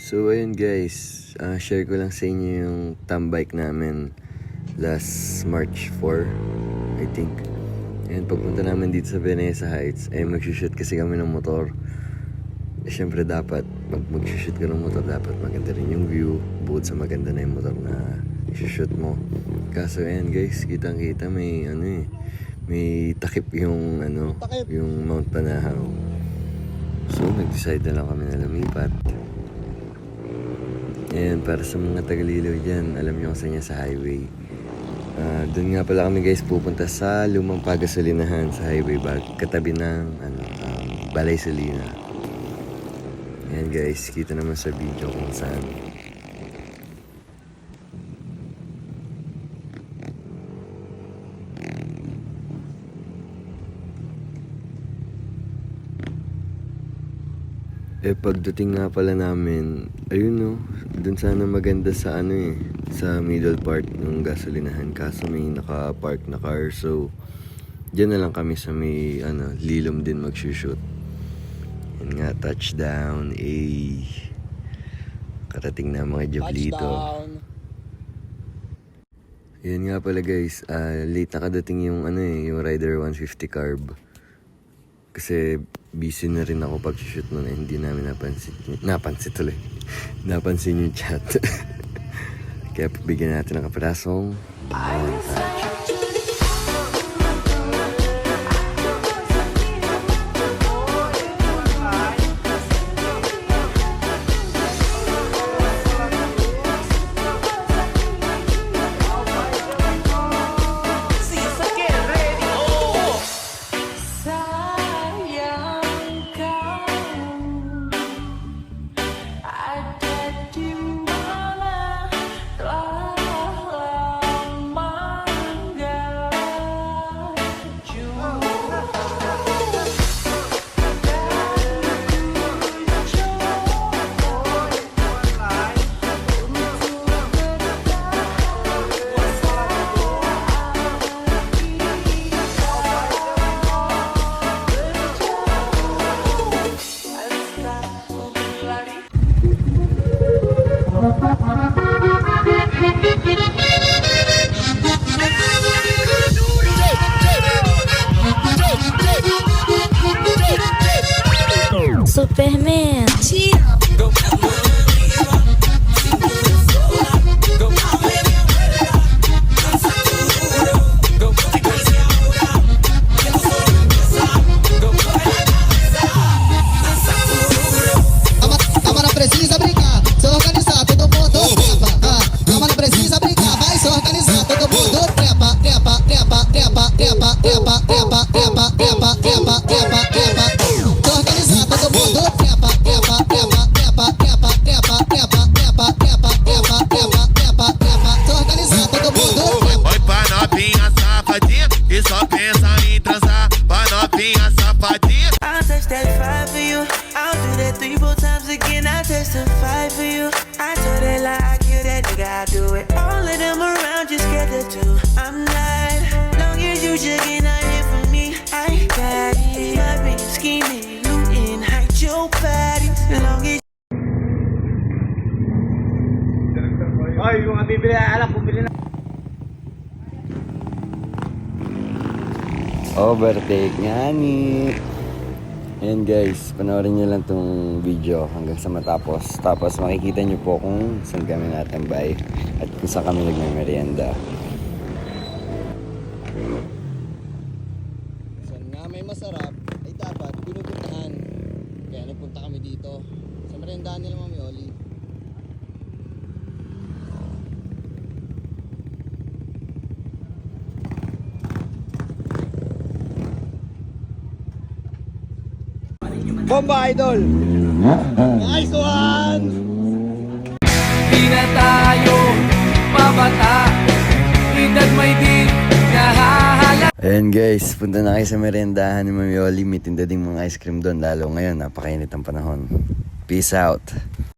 So ayun guys, share ko lang sa inyo yung tambike namin last March 4, I think. And pagpunta namin dito sa Vanessa Heights, magsushoot kasi kami ng motor. Siyempre dapat, magsushoot ka ng motor, dapat maganda rin yung view, bukod sa maganda na yung motor na isushoot mo. Kaso ayan guys, kitang kita may may takip yung yung Mount Panahaw. So nag-decide na lang kami na lumipat. Ayan, para sa mga tagaliliw dyan, alam nyo kung saan sa highway. Doon nga pala kami guys pupunta sa lumang pagasolinahan sa highway katabi ng Balay Salina. Ayan guys, kita naman sa video kung saan. Pagdating nga pala namin, ayun dun sana maganda sa sa middle part ng gasolinahan, kaso may naka-park na car, so dyan na lang kami sa may Lilom din magsushoot. Yan nga, touchdown, karating na mga Diablito. Yan nga pala guys, late nakadating yung yung Rider 150 carb. Kasi busy na rin ako pag-shoot nun, hindi namin napansin yung chat. Kaya bigyan natin ng kaprasong montage. Superman. Precisa brincar, se organizar, todo mundo trepa. Não precisa brincar, vai se organizar, todo mundo trepa, trepa, trepa, trepa, trepa, trepa, trepa, trepa, trepa, trepa, trepa, trepa. Se organizar, todo mundo trepa, trepa, trepa, trepa, trepa, trepa, trepa, trepa, trepa, trepa, trepa, trepa, trepa. Se organizar, todo mundo trepa. Oi pra novinha safadinha e só pensa em transar. Pra novinha safadinha. I'll touch that fire for you. I'll do that 3-4 times again. I'll testify for you. I told that lie, I kill that nigga. I'll do it. All of them around you scared to do. I'm not. Long as you jugging out here for me, I got it. I've been scheming, looting, hide your body. Long as Ay, yung bibili alak, bumili na. Overtake nga ni. Ayan guys, panoorin nyo lang tong video hanggang sa matapos. Tapos makikita nyo po kung saan kami natambay at kung saan kami nagmamerienda. Saan nga may masarap, ay dapat pinupuntahan. Kaya nagpunta kami dito sa meriendahan nila Mami Oli. Bomba Idol! Nice one! Di na tayo mabata, edad may di nahahala. Ayan guys, punta na kayo sa meriendahan ni Mami Oli. May tinda ding mga ice cream doon, lalo ngayon napakainit ang panahon. Peace out!